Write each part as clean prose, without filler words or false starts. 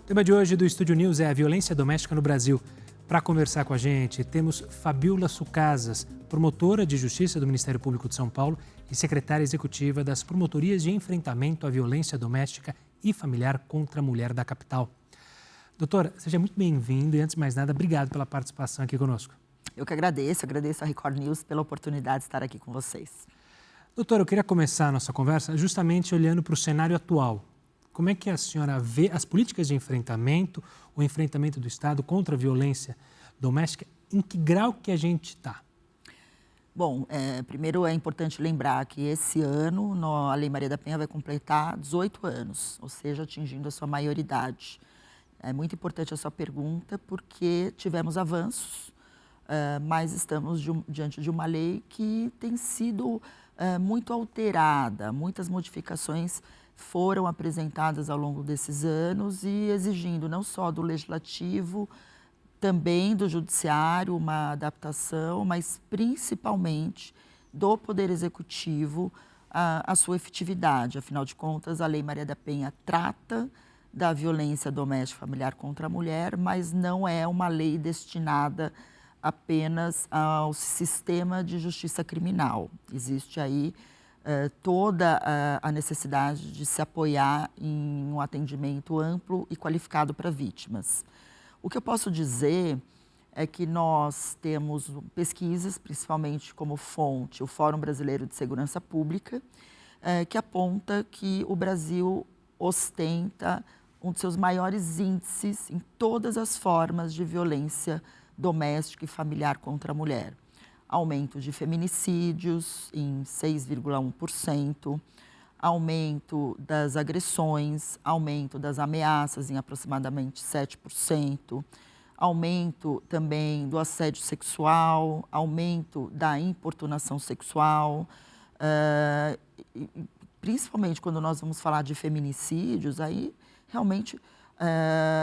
tema de hoje do Estúdio News é a violência doméstica no Brasil. Para conversar com a gente, temos Fabiola Sucasas, promotora de Justiça do Ministério Público de São Paulo e secretária executiva das Promotorias de Enfrentamento à Violência Doméstica e Familiar contra a Mulher da capital. Doutora, seja muito bem-vindo e, antes de mais nada, obrigado pela participação aqui conosco. Eu que agradeço a Record News pela oportunidade de estar aqui com vocês. Doutora, eu queria começar a nossa conversa justamente olhando para o cenário atual. Como é que a senhora vê as políticas de enfrentamento, o enfrentamento do Estado contra a violência doméstica, em que grau que a gente está? Bom, primeiro é importante lembrar que esse ano a Lei Maria da Penha vai completar 18 anos, ou seja, atingindo a sua maioridade. É muito importante a sua pergunta porque tivemos avanços, mas estamos diante de uma lei que tem sido muito alterada, muitas modificações foram apresentadas ao longo desses anos e exigindo não só do legislativo, também do judiciário uma adaptação, mas principalmente do Poder Executivo a sua efetividade. Afinal de contas, a Lei Maria da Penha trata da violência doméstica familiar contra a mulher, mas não é uma lei destinada apenas ao sistema de justiça criminal. Existe aí toda a necessidade de se apoiar em um atendimento amplo e qualificado para vítimas. O que eu posso dizer é que nós temos pesquisas, principalmente como fonte, o Fórum Brasileiro de Segurança Pública, que aponta que o Brasil ostenta um dos seus maiores índices em todas as formas de violência doméstica e familiar contra a mulher. Aumento de feminicídios em 6,1%, aumento das agressões, aumento das ameaças em aproximadamente 7%, aumento também do assédio sexual, aumento da importunação sexual, principalmente quando nós vamos falar de feminicídios, aí realmente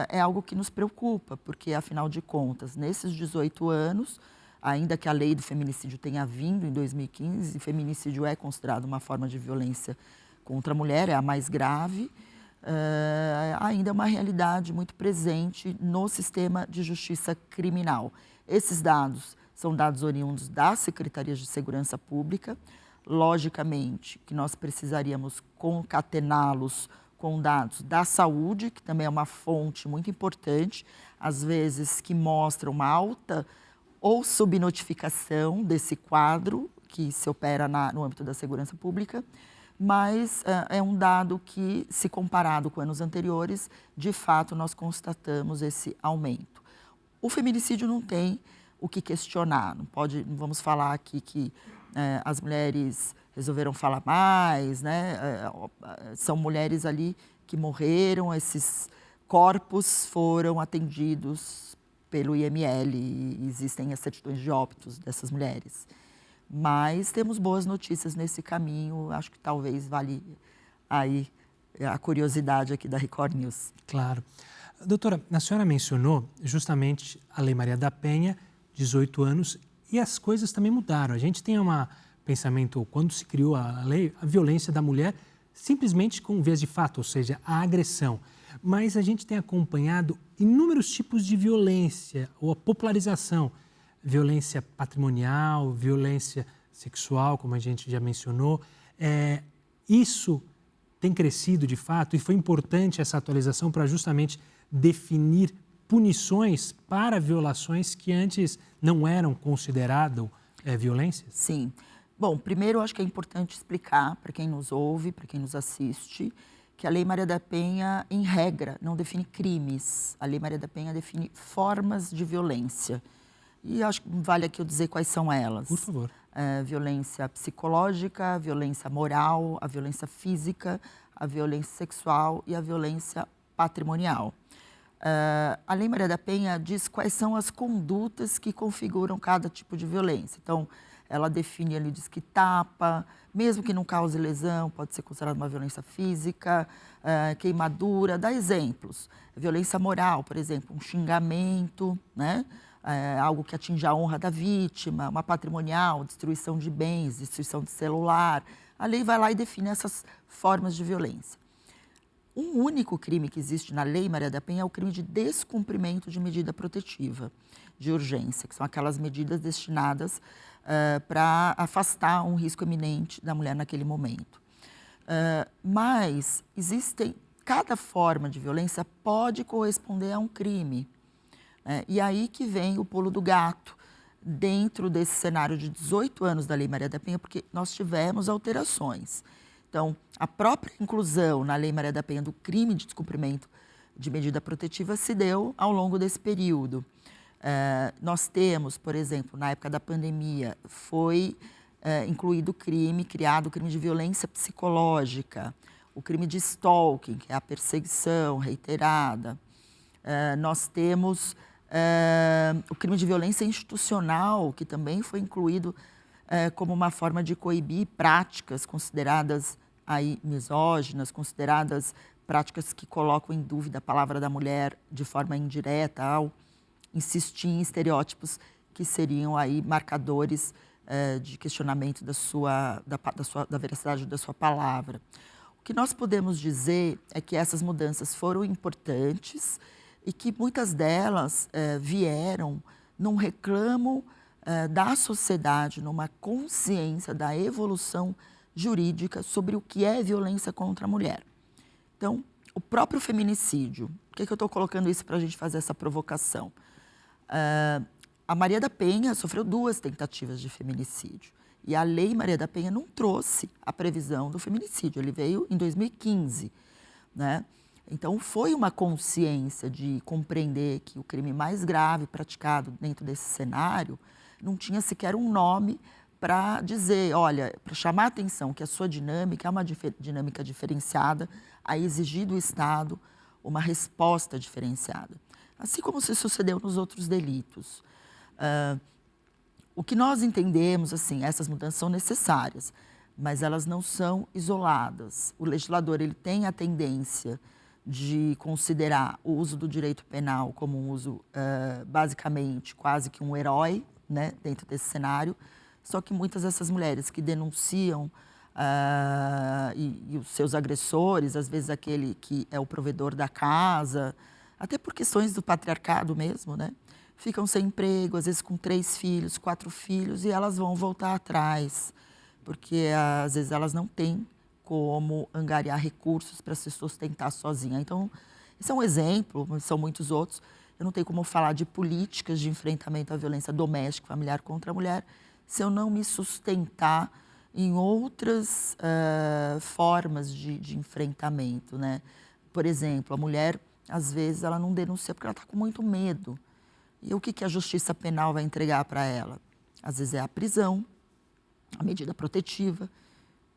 é algo que nos preocupa, porque afinal de contas, nesses 18 anos, ainda que a lei do feminicídio tenha vindo em 2015, feminicídio é considerado uma forma de violência contra a mulher, é a mais grave, ainda é uma realidade muito presente no sistema de justiça criminal. Esses dados são dados oriundos das Secretarias de Segurança Pública, logicamente que nós precisaríamos concatená-los com dados da saúde, que também é uma fonte muito importante, às vezes que mostra uma alta ou subnotificação desse quadro que se opera no âmbito da segurança pública, mas é um dado que, se comparado com anos anteriores, de fato nós constatamos esse aumento. O feminicídio não tem o que questionar, não vamos falar aqui que as mulheres resolveram falar mais, né? São mulheres ali que morreram, esses corpos foram atendidos pelo IML, e existem as certidões de óbitos dessas mulheres. Mas temos boas notícias nesse caminho, acho que talvez vale aí a curiosidade aqui da Record News. Claro. Doutora, a senhora mencionou justamente a Lei Maria da Penha, 18 anos, e as coisas também mudaram. A gente tem um pensamento, quando se criou a lei, a violência da mulher, simplesmente com vias de fato, ou seja, a agressão. Mas a gente tem acompanhado inúmeros tipos de violência, ou a popularização. Violência patrimonial, violência sexual, como a gente já mencionou. Isso tem crescido de fato e foi importante essa atualização para justamente definir punições para violações que antes não eram consideradas violências? Sim. Bom, primeiro eu acho que é importante explicar para quem nos ouve, para quem nos assiste, que a Lei Maria da Penha, em regra, não define crimes. A Lei Maria da Penha define formas de violência. E acho que vale aqui eu dizer quais são elas. Por favor. Violência psicológica, violência moral, a violência física, a violência sexual e a violência patrimonial. A Lei Maria da Penha diz quais são as condutas que configuram cada tipo de violência. Então, ela define ali, diz que tapa, mesmo que não cause lesão, pode ser considerada uma violência física, queimadura, dá exemplos. Violência moral, por exemplo, um xingamento, né? Algo que atinja a honra da vítima, uma patrimonial, destruição de bens, destruição de celular. A lei vai lá e define essas formas de violência. um único crime que existe na Lei Maria da Penha é o crime de descumprimento de medida protetiva de urgência, que são aquelas medidas destinadas para afastar um risco iminente da mulher naquele momento. Mas cada forma de violência pode corresponder a um crime. E aí que vem o pulo do gato dentro desse cenário de 18 anos da Lei Maria da Penha, porque nós tivemos alterações. Então, a própria inclusão na Lei Maria da Penha do crime de descumprimento de medida protetiva se deu ao longo desse período. Nós temos, por exemplo, na época da pandemia, foi criado o crime de violência psicológica, o crime de stalking, que é a perseguição reiterada. Nós temos o crime de violência institucional, que também foi incluído como uma forma de coibir práticas consideradas aí misóginas, consideradas práticas que colocam em dúvida a palavra da mulher de forma indireta, ao insistir em estereótipos que seriam aí marcadores de questionamento da veracidade da sua palavra. O que nós podemos dizer é que essas mudanças foram importantes e que muitas delas vieram num reclamo da sociedade, numa consciência da evolução jurídica sobre o que é violência contra a mulher. Então, o próprio feminicídio, por que eu estou colocando isso para a gente fazer essa provocação? A Maria da Penha sofreu 2 tentativas de feminicídio. E a Lei Maria da Penha não trouxe a previsão do feminicídio, ele veio em 2015. Né? Então, foi uma consciência de compreender que o crime mais grave praticado dentro desse cenário não tinha sequer um nome para dizer, olha, para chamar a atenção que a sua dinâmica é uma dinâmica diferenciada, a exigir do Estado uma resposta diferenciada. Assim como se sucedeu nos outros delitos. O que nós entendemos, assim, essas mudanças são necessárias, mas elas não são isoladas. O legislador ele tem a tendência de considerar o uso do direito penal como um uso, basicamente, quase que um herói, né, dentro desse cenário, só que muitas dessas mulheres que denunciam e os seus agressores, às vezes aquele que é o provedor da casa, até por questões do patriarcado mesmo, né? Ficam sem emprego, às vezes com 3 filhos, 4 filhos, e elas vão voltar atrás, porque às vezes elas não têm como angariar recursos para se sustentar sozinha. Então, esse é um exemplo, mas são muitos outros. Eu não tenho como falar de políticas de enfrentamento à violência doméstica, familiar contra a mulher, se eu não me sustentar em outras formas de enfrentamento, né? Por exemplo, a mulher, às vezes, ela não denuncia porque ela está com muito medo. E o que a justiça penal vai entregar para ela? Às vezes é a prisão, a medida protetiva,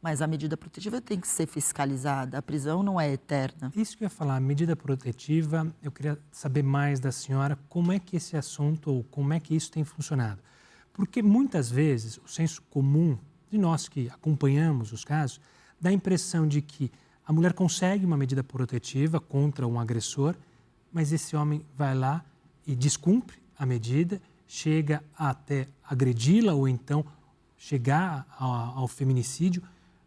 mas a medida protetiva tem que ser fiscalizada, a prisão não é eterna. Isso que eu ia falar, a medida protetiva, eu queria saber mais da senhora como é que esse assunto, ou como é que isso tem funcionado. Porque muitas vezes o senso comum de nós que acompanhamos os casos dá a impressão de que a mulher consegue uma medida protetiva contra um agressor, mas esse homem vai lá e descumpre a medida, chega até agredi-la ou então chegar ao feminicídio.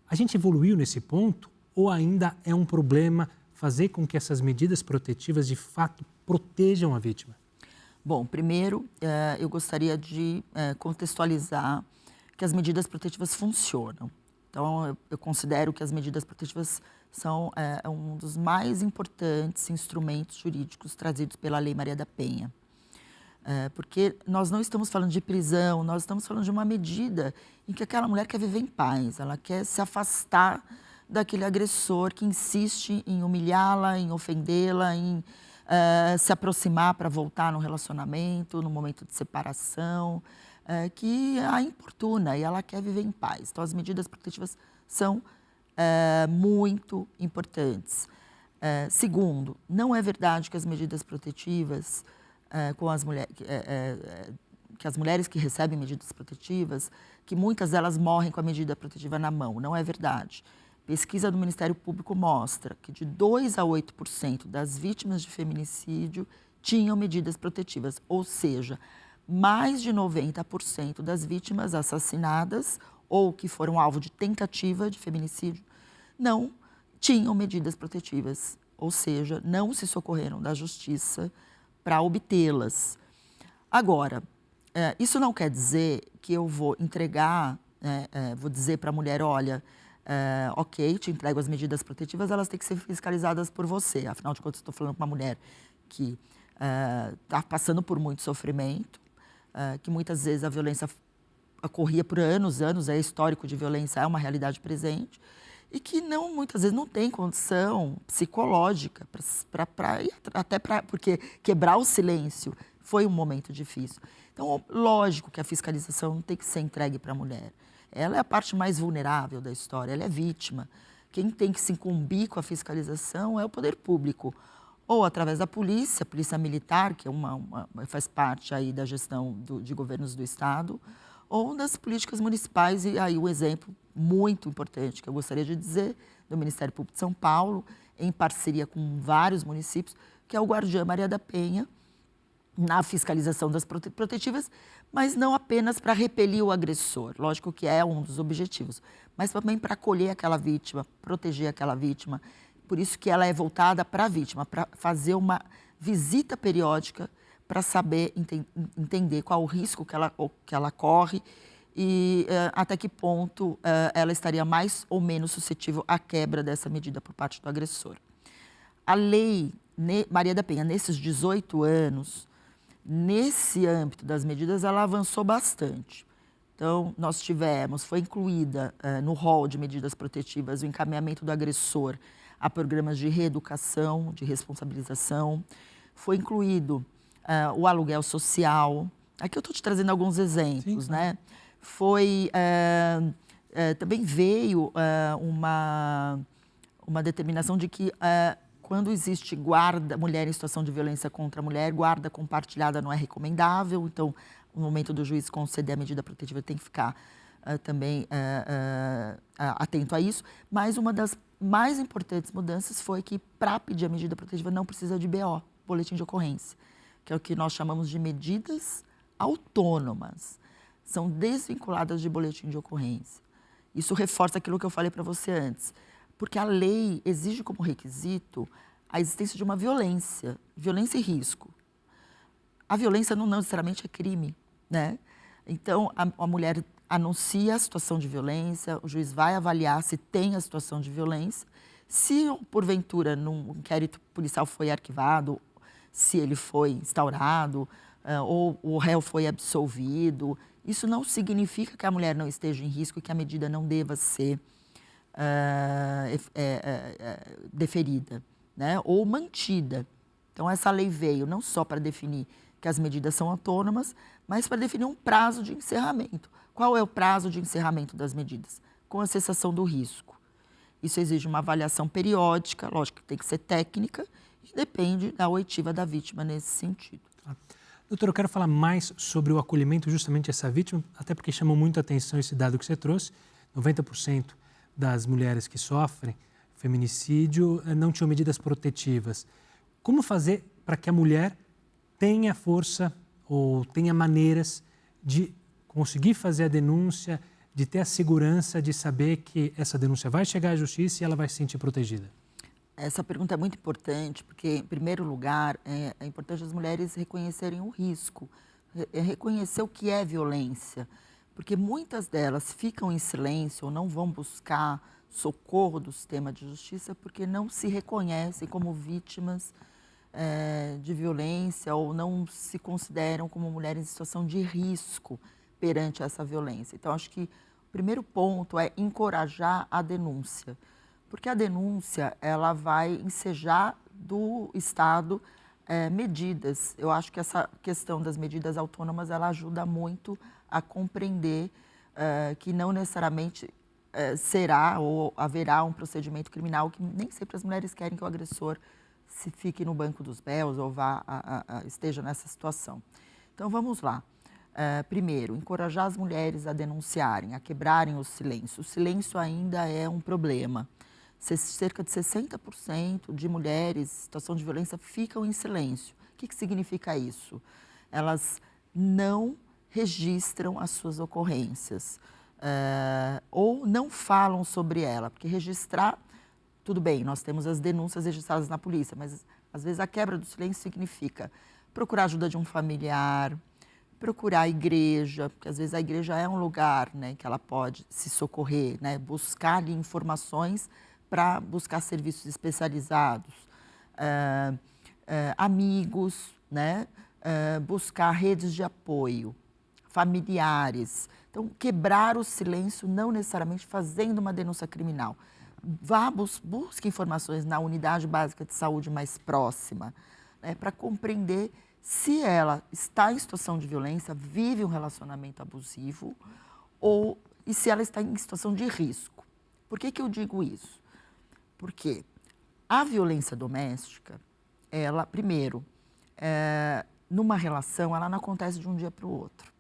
A gente evoluiu nesse ponto ou ainda é um problema fazer com que essas medidas protetivas de fato protejam a vítima? Bom, primeiro eu gostaria de contextualizar que as medidas protetivas funcionam. Então, eu considero que as medidas protetivas são um dos mais importantes instrumentos jurídicos trazidos pela Lei Maria da Penha. Porque nós não estamos falando de prisão, nós estamos falando de uma medida em que aquela mulher quer viver em paz, ela quer se afastar daquele agressor que insiste em humilhá-la, em ofendê-la, em se aproximar para voltar no relacionamento, no momento de separação, que a importuna e ela quer viver em paz. Então, as medidas protetivas são muito importantes. Segundo, não é verdade que as medidas protetivas com as mulheres, que as mulheres que recebem medidas protetivas, que muitas delas morrem com a medida protetiva na mão. Não é verdade. Pesquisa do Ministério Público mostra que de 2% a 8% das vítimas de feminicídio tinham medidas protetivas, ou seja, mais de 90% das vítimas assassinadas ou que foram alvo de tentativa de feminicídio não tinham medidas protetivas, ou seja, não se socorreram da justiça para obtê-las. Agora, isso não quer dizer que eu vou entregar, vou dizer para a mulher, olha, ok, te entrego as medidas protetivas, elas têm que ser fiscalizadas por você. Afinal de contas, estou falando com uma mulher que está passando por muito sofrimento, que muitas vezes a violência ocorria por anos, histórico de violência é uma realidade presente, e que muitas vezes não tem condição psicológica porque quebrar o silêncio foi um momento difícil. Então, lógico que a fiscalização não tem que ser entregue para a mulher. Ela é a parte mais vulnerável da história, ela é vítima. Quem tem que se incumbir com a fiscalização é o poder público, ou através da polícia militar, que faz parte aí da gestão de governos do Estado, ou das políticas municipais, e aí o exemplo muito importante que eu gostaria de dizer, do Ministério Público de São Paulo, em parceria com vários municípios, que é o Guardiã Maria da Penha, na fiscalização das protetivas, mas não apenas para repelir o agressor, lógico que é um dos objetivos, mas também para acolher aquela vítima, proteger aquela vítima. Por isso que ela é voltada para a vítima, para fazer uma visita periódica para saber entender qual o risco que ela corre e até que ponto ela estaria mais ou menos suscetível à quebra dessa medida por parte do agressor. A lei Maria da Penha, nesses 18 anos, nesse âmbito das medidas, ela avançou bastante. Então, foi incluída no rol de medidas protetivas o encaminhamento do agressor a programas de reeducação, de responsabilização. Foi incluído o aluguel social. Aqui eu estou te trazendo alguns exemplos, Sim. né? Também veio uma determinação de que quando existe mulher em situação de violência contra a mulher, guarda compartilhada não é recomendável. Então, no momento do juiz conceder a medida protetiva, tem que ficar também atento a isso. Mas uma das mais importantes mudanças foi que, para pedir a medida protetiva, não precisa de BO, boletim de ocorrência, que é o que nós chamamos de medidas autônomas. São desvinculadas de boletim de ocorrência. Isso reforça aquilo que eu falei para você antes, porque a lei exige como requisito a existência de uma violência e risco. A violência não necessariamente é crime, né? Então, a mulher anuncia a situação de violência, o juiz vai avaliar se tem a situação de violência. Se, porventura, num inquérito policial foi arquivado, se ele foi instaurado, ou o réu foi absolvido, isso não significa que a mulher não esteja em risco e que a medida não deva ser deferida, né? Ou mantida. Então, essa lei veio não só para definir que as medidas são autônomas, mas para definir um prazo de encerramento. Qual é o prazo de encerramento das medidas? Com a cessação do risco. Isso exige uma avaliação periódica, lógico que tem que ser técnica, e depende da oitiva da vítima nesse sentido. Doutora, eu quero falar mais sobre o acolhimento justamente dessa vítima, até porque chamou muito a atenção esse dado que você trouxe. 90% das mulheres que sofrem feminicídio não tinham medidas protetivas. Como fazer para que a mulher tenha força ou tenha maneiras de conseguir fazer a denúncia, de ter a segurança de saber que essa denúncia vai chegar à justiça e ela vai se sentir protegida? Essa pergunta é muito importante, porque, em primeiro lugar, é importante as mulheres reconhecerem o risco, reconhecer o que é violência, porque muitas delas ficam em silêncio ou não vão buscar socorro do sistema de justiça porque não se reconhecem como vítimas de violência ou não se consideram como mulheres em situação de risco perante essa violência. Então, acho que o primeiro ponto é encorajar a denúncia, porque a denúncia ela vai ensejar do Estado medidas. Eu acho que essa questão das medidas autônomas ela ajuda muito a compreender que não necessariamente será ou haverá um procedimento criminal, que nem sempre as mulheres querem que o agressor se fique no banco dos réus ou esteja nessa situação. Então, vamos lá. Primeiro, encorajar as mulheres a denunciarem, a quebrarem o silêncio. O silêncio ainda é um problema. Cerca de 60% de mulheres em situação de violência ficam em silêncio. O que significa isso? Elas não registram as suas ocorrências ou não falam sobre ela, porque registrar tudo bem, nós temos as denúncias registradas na polícia, mas às vezes a quebra do silêncio significa procurar ajuda de um familiar, procurar a igreja, porque às vezes a igreja é um lugar, né, que ela pode se socorrer, né, buscar ali informações para buscar serviços especializados, amigos, né, buscar redes de apoio, familiares. Então, quebrar o silêncio não necessariamente fazendo uma denúncia criminal. Busque informações na unidade básica de saúde mais próxima, né, para compreender se ela está em situação de violência, vive um relacionamento abusivo e se ela está em situação de risco. Por que eu digo isso? Porque a violência doméstica, ela, primeiro, numa relação, ela não acontece de um dia para o outro.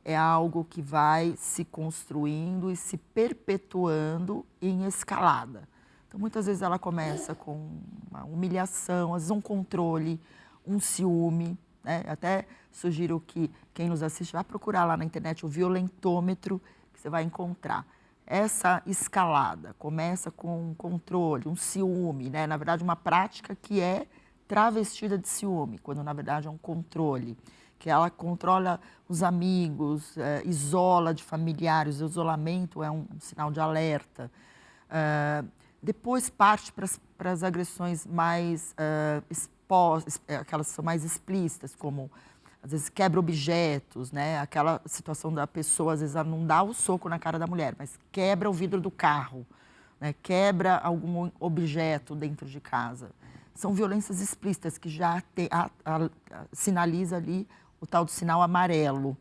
É algo que vai se construindo e se perpetuando em escalada. Então, muitas vezes ela começa com uma humilhação, às vezes um controle, um ciúme, né? Até sugiro que quem nos assiste vá procurar lá na internet o violentômetro, que você vai encontrar. Essa escalada começa com um controle, um ciúme, né? Na verdade, uma prática que é travestida de ciúme, quando na verdade é um controle, que ela controla os amigos, isola de familiares, o isolamento é um sinal de alerta. Depois parte para as agressões mais aquelas que são mais explícitas, como às vezes quebra objetos, né? Aquela situação da pessoa, às vezes ela não dá o soco na cara da mulher, mas quebra o vidro do carro, né? Quebra algum objeto dentro de casa. São violências explícitas que já sinaliza ali o tal do sinal amarelo.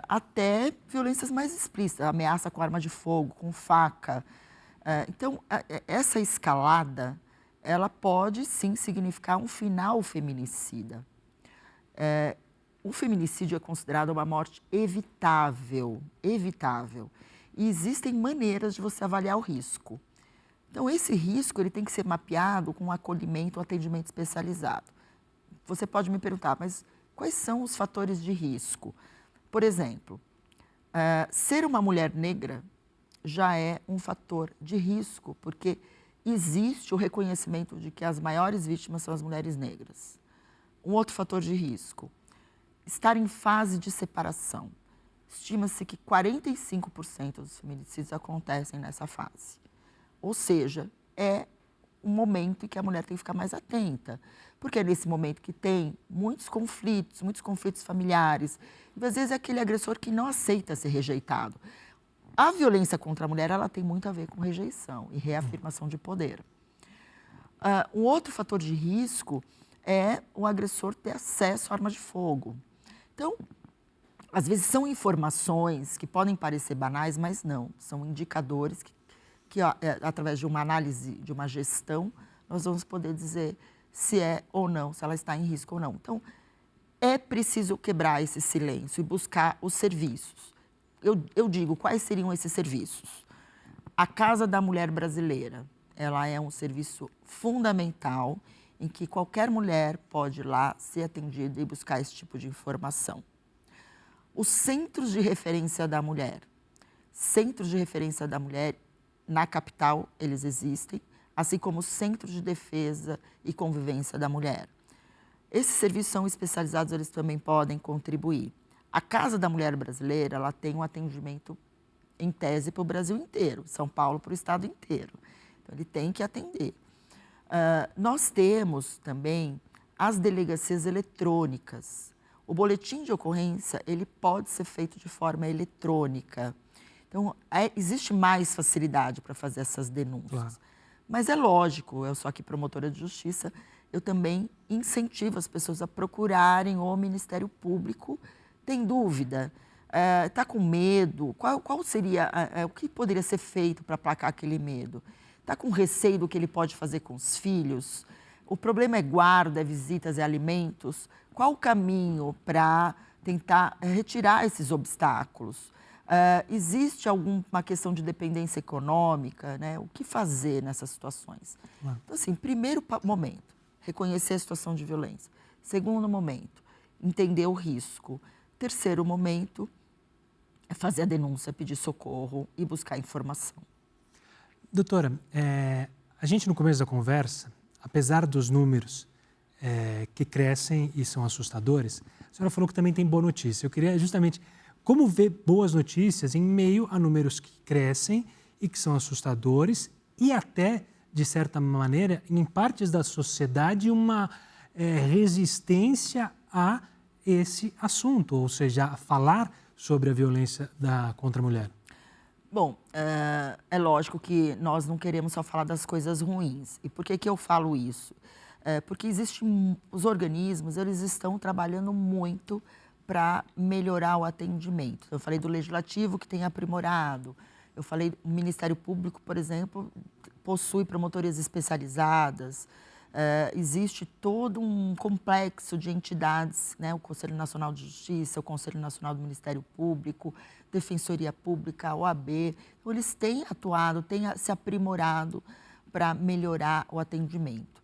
Até violências mais explícitas, ameaça com arma de fogo, com faca. Então, essa escalada, ela pode sim significar um final feminicida. O feminicídio é considerado uma morte evitável, evitável. E existem maneiras de você avaliar o risco. Então, esse risco ele tem que ser mapeado com um acolhimento, um atendimento especializado. Você pode me perguntar, mas quais são os fatores de risco? Por exemplo, ser uma mulher negra já é um fator de risco, porque existe o reconhecimento de que as maiores vítimas são as mulheres negras. Um outro fator de risco, estar em fase de separação. Estima-se que 45% dos feminicídios acontecem nessa fase. Ou seja, é um momento em que a mulher tem que ficar mais atenta, porque é nesse momento que tem muitos conflitos familiares, e às vezes é aquele agressor que não aceita ser rejeitado. A violência contra a mulher, ela tem muito a ver com rejeição e reafirmação de poder. Um outro fator de risco é o agressor ter acesso à arma de fogo. Então, às vezes são informações que podem parecer banais, mas não. São indicadores que através de uma análise, de uma gestão, nós vamos poder dizer se é ou não, se ela está em risco ou não. Então, é preciso quebrar esse silêncio e buscar os serviços. Eu digo, quais seriam esses serviços? A Casa da Mulher Brasileira, ela é um serviço fundamental em que qualquer mulher pode ir lá ser atendida e buscar esse tipo de informação. Os Centros de Referência da Mulher. Centros de Referência da Mulher, na capital, eles existem, assim como os Centros de Defesa e Convivência da Mulher. Esses serviços são especializados, eles também podem contribuir. A Casa da Mulher Brasileira, ela tem um atendimento, em tese, para o Brasil inteiro, São Paulo para o estado inteiro. Então, ele tem que atender. Nós temos também as delegacias eletrônicas. O boletim de ocorrência, ele pode ser feito de forma eletrônica. Então, existe mais facilidade para fazer essas denúncias. Claro. Mas é lógico, eu sou aqui promotora de justiça, eu também incentivo as pessoas a procurarem o Ministério Público. Tem dúvida? Está com medo? Qual seria, o que poderia ser feito para aplacar aquele medo? Está com receio do que ele pode fazer com os filhos? O problema é guarda, é visitas, é alimentos? Qual o caminho para tentar retirar esses obstáculos? Existe alguma questão de dependência econômica, né? O que fazer nessas situações? Então, assim, primeiro momento, reconhecer a situação de violência. Segundo momento, entender o risco. Terceiro momento, é fazer a denúncia, pedir socorro e buscar informação. Doutora, A gente, no começo da conversa, apesar dos números que crescem e são assustadores, a senhora falou que também tem boa notícia. Eu queria justamente como ver boas notícias em meio a números que crescem e que são assustadores e até, de certa maneira, em partes da sociedade, uma resistência a esse assunto, ou seja, a falar sobre a violência contra a mulher. Bom, é lógico que nós não queremos só falar das coisas ruins. E por que que eu falo isso? Porque os organismos, eles estão trabalhando muito para melhorar o atendimento. Eu falei do Legislativo, que tem aprimorado. Eu falei do Ministério Público, por exemplo, possui promotorias especializadas. Existe todo um complexo de entidades, né? O Conselho Nacional de Justiça, o Conselho Nacional do Ministério Público, Defensoria Pública, a OAB. Então, eles têm atuado, têm se aprimorado para melhorar o atendimento.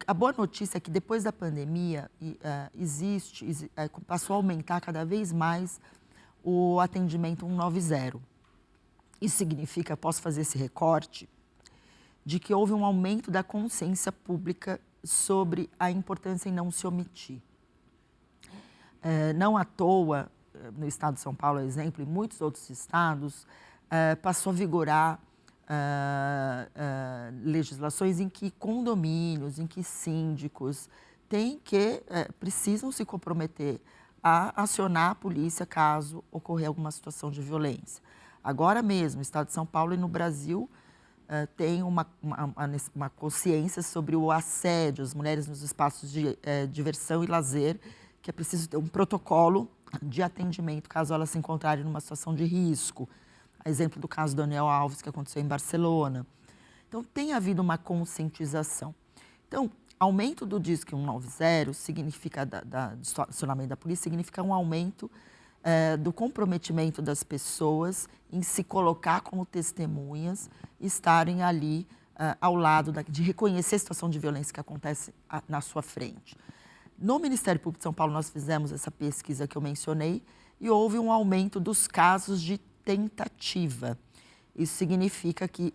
A boa notícia é que depois da pandemia passou a aumentar cada vez mais o atendimento 190. Isso significa, posso fazer esse recorte, de que houve um aumento da consciência pública sobre a importância em não se omitir. Não à toa, no estado de São Paulo, exemplo, e muitos outros estados, passou a vigorar legislações em que condomínios, em que síndicos precisam se comprometer a acionar a polícia caso ocorrer alguma situação de violência. Agora mesmo, no estado de São Paulo e no Brasil, tem uma consciência sobre o assédio às mulheres nos espaços de diversão e lazer, que é preciso ter um protocolo de atendimento caso elas se encontrarem numa situação de risco. Exemplo do caso do Daniel Alves, que aconteceu em Barcelona. Então, tem havido uma conscientização. Então, aumento do Disque 190 significa, do acionamento da polícia, significa um aumento do comprometimento das pessoas em se colocar como testemunhas, estarem ali ao lado, de reconhecer a situação de violência que acontece na sua frente. No Ministério Público de São Paulo, nós fizemos essa pesquisa que eu mencionei e houve um aumento dos casos de tentativa. Isso significa que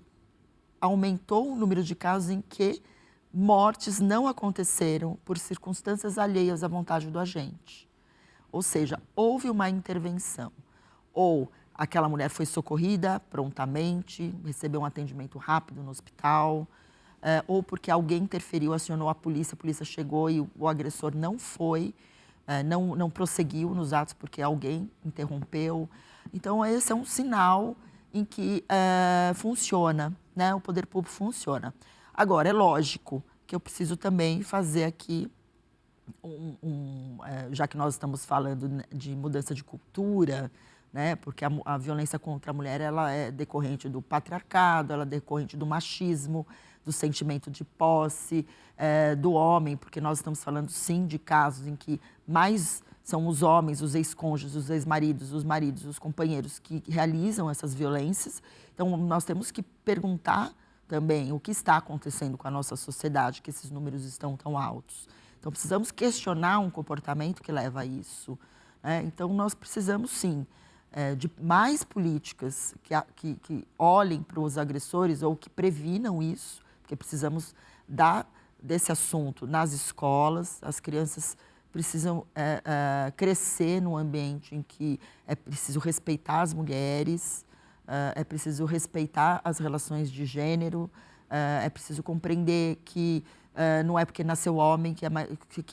aumentou o número de casos em que mortes não aconteceram por circunstâncias alheias à vontade do agente. Ou seja, houve uma intervenção. Ou aquela mulher foi socorrida prontamente, recebeu um atendimento rápido no hospital, ou porque alguém interferiu, acionou a polícia chegou e o agressor não foi, não prosseguiu nos atos porque alguém interrompeu. Então, esse é um sinal em que funciona, né? O poder público funciona. Agora, é lógico que eu preciso também fazer aqui, já que nós estamos falando de mudança de cultura, né? Porque a violência contra a mulher ela é decorrente do patriarcado, ela é decorrente do machismo, do sentimento de posse do homem, porque nós estamos falando, sim, de casos em que mais são os homens, os ex-cônjuges, os ex-maridos, os maridos, os companheiros que realizam essas violências. Então, nós temos que perguntar também o que está acontecendo com a nossa sociedade, que esses números estão tão altos. Então, precisamos questionar um comportamento que leva a isso, né? Então, nós precisamos, sim, de mais políticas que olhem para os agressores ou que previnam isso, porque precisamos dar desse assunto nas escolas. As crianças precisam crescer num ambiente em que é preciso respeitar as mulheres, é preciso respeitar as relações de gênero, é preciso compreender que não é porque nasceu homem que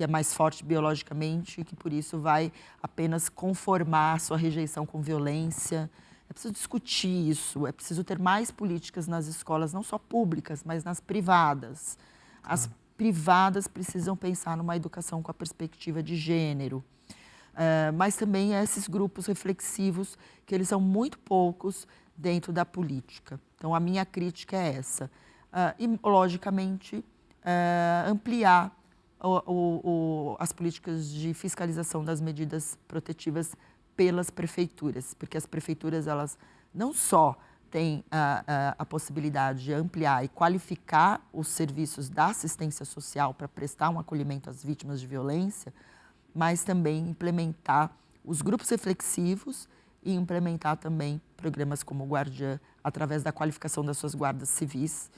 é mais forte biologicamente, que por isso vai apenas conformar sua rejeição com violência. É preciso discutir isso, é preciso ter mais políticas nas escolas, não só públicas, mas nas privadas. As privadas precisam pensar numa educação com a perspectiva de gênero. Mas também esses grupos reflexivos, que eles são muito poucos dentro da política. Então, a minha crítica é essa. E, logicamente, ampliar as políticas de fiscalização das medidas protetivas pelas prefeituras, porque as prefeituras, elas não só têm a possibilidade de ampliar e qualificar os serviços da assistência social para prestar um acolhimento às vítimas de violência, mas também implementar os grupos reflexivos e implementar também programas como Guardiã, através da qualificação das suas guardas civis,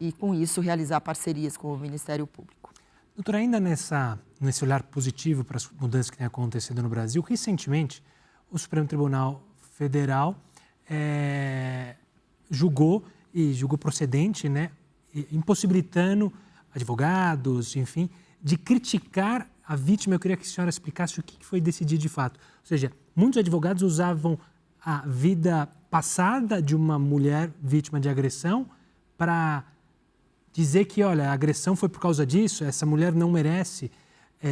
e com isso realizar parcerias com o Ministério Público. Doutora, ainda nesse olhar positivo para as mudanças que têm acontecido no Brasil, recentemente o Supremo Tribunal Federal julgou procedente, né, impossibilitando advogados, enfim, de criticar a vítima. Eu queria que a senhora explicasse o que foi decidido de fato. Ou seja, muitos advogados usavam a vida passada de uma mulher vítima de agressão para dizer que, olha, a agressão foi por causa disso, essa mulher não merece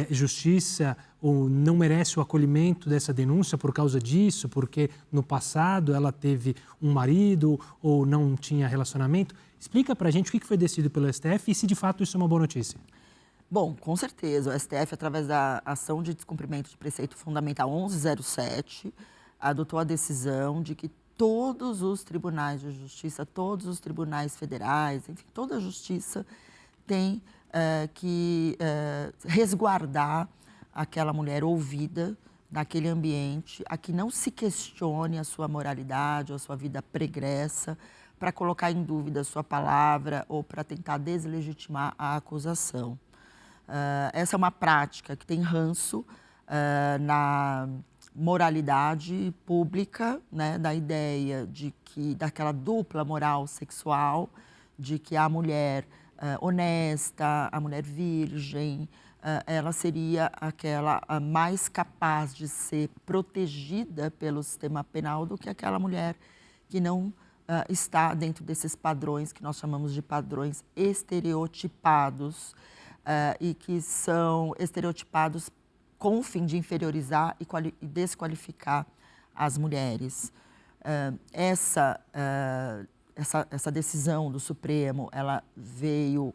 justiça ou não merece o acolhimento dessa denúncia por causa disso, porque no passado ela teve um marido ou não tinha relacionamento. Explica para a gente o que foi decidido pelo STF e se de fato isso é uma boa notícia. Bom, com certeza, o STF, através da ação de descumprimento de preceito fundamental 1107, adotou a decisão de que todos os tribunais de justiça, todos os tribunais federais, enfim, toda a justiça tem que resguardar aquela mulher ouvida naquele ambiente, a que não se questione a sua moralidade ou a sua vida pregressa, para colocar em dúvida a sua palavra ou para tentar deslegitimar a acusação. Essa é uma prática que tem ranço na moralidade pública, né, da ideia de que daquela dupla moral sexual, de que a mulher honesta, a mulher virgem, ela seria aquela mais capaz de ser protegida pelo sistema penal do que aquela mulher que não está dentro desses padrões que nós chamamos de padrões estereotipados, e que são estereotipados com o fim de inferiorizar e desqualificar as mulheres. Essa decisão do Supremo, ela veio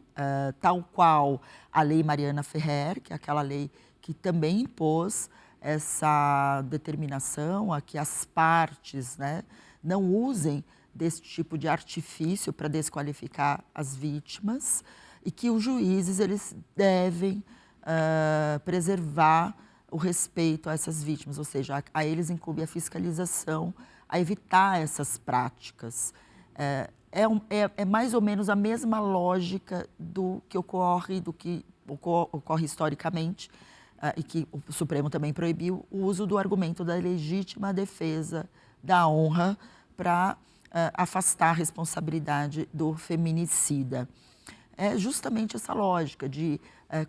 tal qual a Lei Mariana Ferrer, que é aquela lei que também impôs essa determinação a que as partes, né, não usem desse tipo de artifício para desqualificar as vítimas, e que os juízes eles devem preservar o respeito a essas vítimas, ou seja, a eles incumbe a fiscalização, a evitar essas práticas. É mais ou menos a mesma lógica do que ocorre historicamente, e que o Supremo também proibiu, o uso do argumento da legítima defesa da honra para afastar a responsabilidade do feminicida. É justamente essa lógica de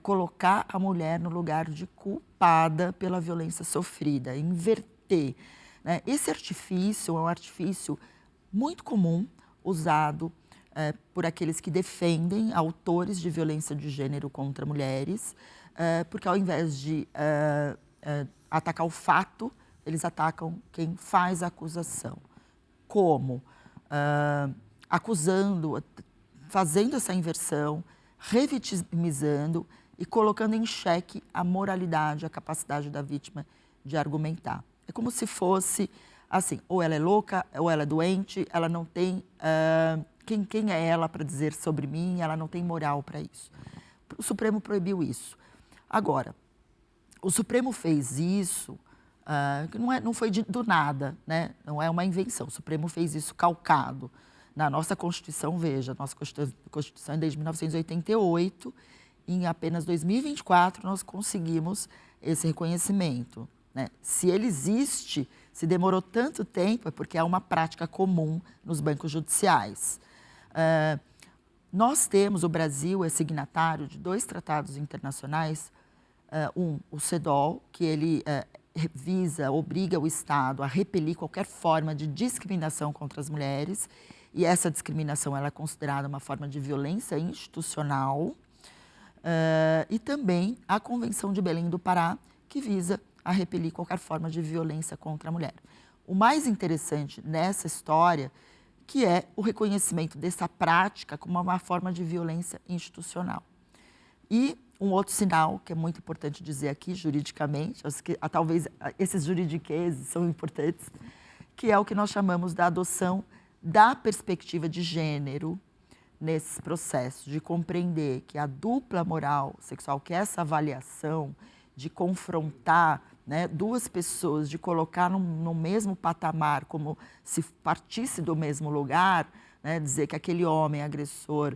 colocar a mulher no lugar de culpada pela violência sofrida, inverter, né? Esse artifício é um artifício muito comum, usado por aqueles que defendem autores de violência de gênero contra mulheres, porque ao invés de atacar o fato, eles atacam quem faz a acusação. Como? Acusando, fazendo essa inversão, revitimizando e colocando em xeque a moralidade, a capacidade da vítima de argumentar. É como se fosse assim, ou ela é louca, ou ela é doente, ela não tem... quem é ela para dizer sobre mim? Ela não tem moral para isso. O Supremo proibiu isso. Agora, o Supremo fez isso, que não foi do nada, né? Não é uma invenção. O Supremo fez isso calcado na nossa Constituição. Veja, nossa Constituição é desde 1988, e em apenas 2024 nós conseguimos esse reconhecimento, né? Se ele existe, se demorou tanto tempo, é porque é uma prática comum nos bancos judiciais. Nós temos, o Brasil é signatário de 2 tratados internacionais, o CEDAW, que ele obriga o Estado a repelir qualquer forma de discriminação contra as mulheres, e essa discriminação ela é considerada uma forma de violência institucional, e também a Convenção de Belém do Pará, que visa a repelir qualquer forma de violência contra a mulher. O mais interessante nessa história, que é o reconhecimento dessa prática como uma forma de violência institucional. E um outro sinal, que é muito importante dizer aqui, juridicamente, talvez esses juridiqueses são importantes, que é o que nós chamamos da adoção da perspectiva de gênero nesse processo, de compreender que a dupla moral sexual, que é essa avaliação de confrontar, né, duas pessoas, de colocar no mesmo patamar, como se partisse do mesmo lugar, né, dizer que aquele homem agressor,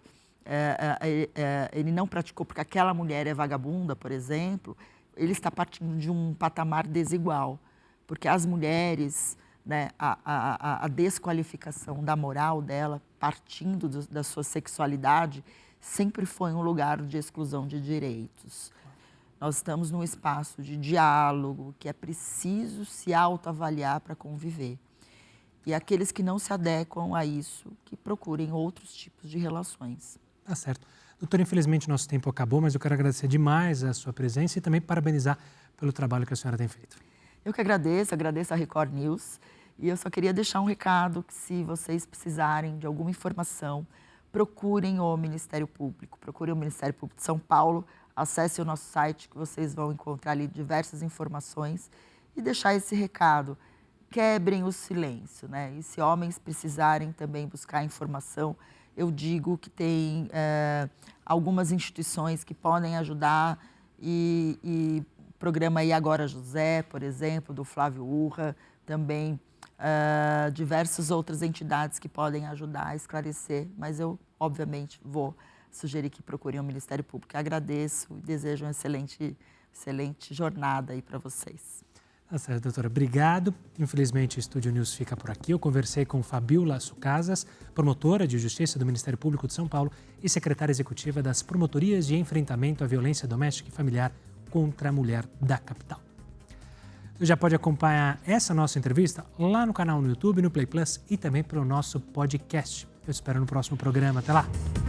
ele não praticou porque aquela mulher é vagabunda, por exemplo, ele está partindo de um patamar desigual, porque as mulheres, né, a desqualificação da moral dela, partindo da sua sexualidade, sempre foi um lugar de exclusão de direitos. Nós estamos num espaço de diálogo, que é preciso se autoavaliar para conviver. E aqueles que não se adequam a isso, que procurem outros tipos de relações. Tá certo. Doutora, infelizmente nosso tempo acabou, mas eu quero agradecer demais a sua presença e também parabenizar pelo trabalho que a senhora tem feito. Eu que agradeço a Record News. E eu só queria deixar um recado que, se vocês precisarem de alguma informação, procurem o Ministério Público, procurem o Ministério Público de São Paulo, acessem o nosso site, que vocês vão encontrar ali diversas informações, e deixar esse recado: quebrem o silêncio, né? E se homens precisarem também buscar informação, eu digo que tem algumas instituições que podem ajudar, e o programa E Agora José, por exemplo, do Flávio Urra, também diversas outras entidades que podem ajudar a esclarecer, mas eu, obviamente, vou sugerir que procurem o Ministério Público. Eu agradeço e desejo uma excelente jornada aí para vocês. Tá certo, doutora. Obrigado. Infelizmente, o Estúdio News fica por aqui. Eu conversei com Fabiola Sucasas, promotora de Justiça do Ministério Público de São Paulo e secretária executiva das Promotorias de Enfrentamento à Violência Doméstica e Familiar contra a Mulher da capital. Você já pode acompanhar essa nossa entrevista lá no canal no YouTube, no Play Plus e também pelo nosso podcast. Eu espero no próximo programa. Até lá!